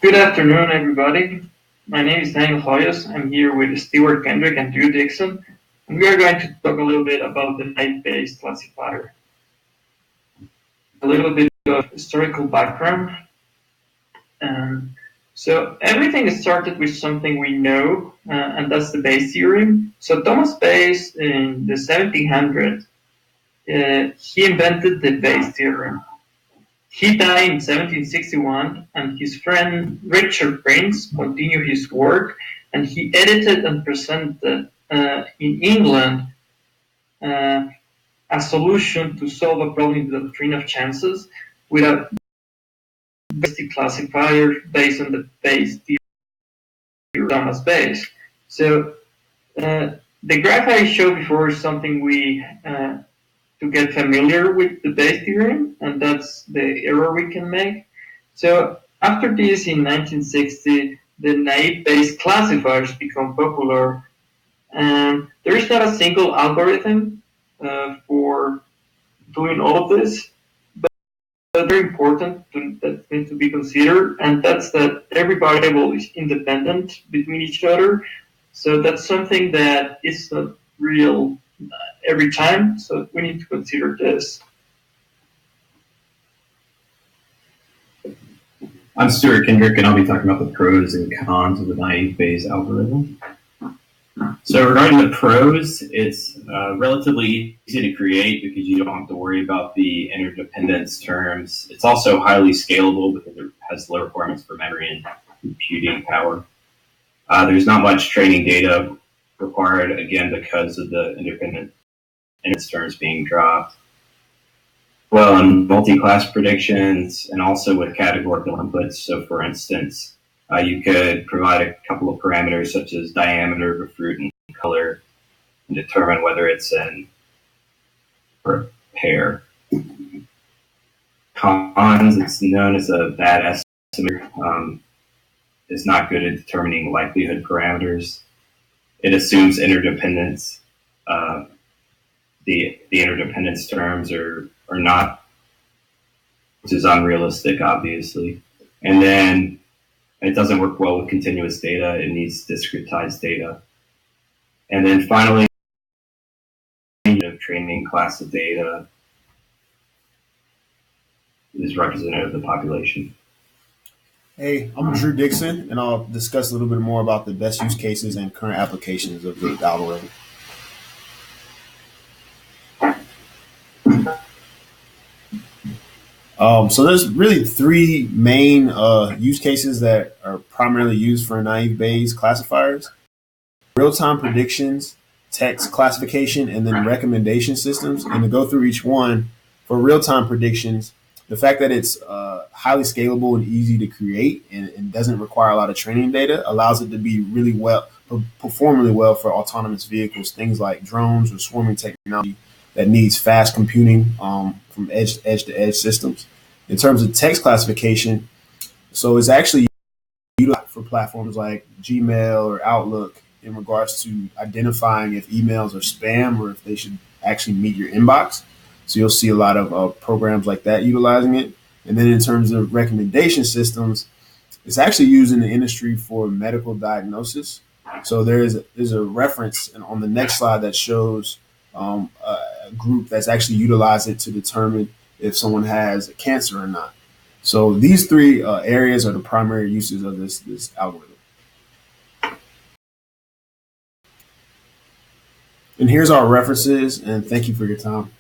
Good afternoon, everybody. My name is Daniel Hoyos. I'm here with Stewart Kendrick and Drew Dixon, and we are going to talk a little bit about the naive-based classifier. A little bit of historical background. So everything started with something we know, and that's the Bayes theorem. So Thomas Bayes in the 1700s, he invented the Bayes theorem. He died in 1761, and his friend Richard Prince continued his work, and he edited and presented in England uh, a solution to solve a problem in the doctrine of chances with a basic classifier based on the Bayes theory of Thomas Bayes. So the graph I showed before is something we to get familiar with the Bayes theorem, and that's the error we can make. So after this, in 1960, the naive Bayes classifiers become popular, and there is not a single algorithm for doing all of this, but very important that needs to be considered, and that's that every variable is independent between each other. So that's something that is not real every time. So we need to consider this. I'm Stuart Kendrick, and I'll be talking about the pros and cons of the naive Bayes algorithm. So regarding the pros, it's relatively easy to create because you don't have to worry about the interdependence terms. It's also highly scalable because it has low requirements for memory and computing power. There's not much training data required, again, because of the independent terms being dropped. Well, in multi-class predictions and also with categorical inputs. So for instance, you could provide a couple of parameters such as diameter of a fruit and color and determine whether it's an or a pair. Cons, it's known as a bad estimator. It's not good at determining likelihood parameters. It assumes interdependence. The interdependence terms are not, which is unrealistic, obviously. And then it doesn't work well with continuous data. It needs discretized data. And then finally, training class of data is representative of the population. Hey, I'm Drew Dixon, and I'll discuss a little bit more about the best use cases and current applications of the algorithm. So there's really three main use cases that are primarily used for naive Bayes classifiers: real-time predictions, text classification, and then recommendation systems. And to go through each one, for real-time predictions, the fact that it's highly scalable and easy to create and doesn't require a lot of training data allows it to be really perform really well for autonomous vehicles, things like drones or swarming technology that needs fast computing from edge to edge systems. In terms of text classification, so it's actually utilized for platforms like Gmail or Outlook in regards to identifying if emails are spam or if they should actually meet your inbox. So you'll see a lot of programs like that utilizing it. And then in terms of recommendation systems, it's actually used in the industry for medical diagnosis. So there's a reference on the next slide that shows a group that's actually utilized it to determine if someone has cancer or not. So these three areas are the primary uses of this algorithm. And here's our references, and thank you for your time.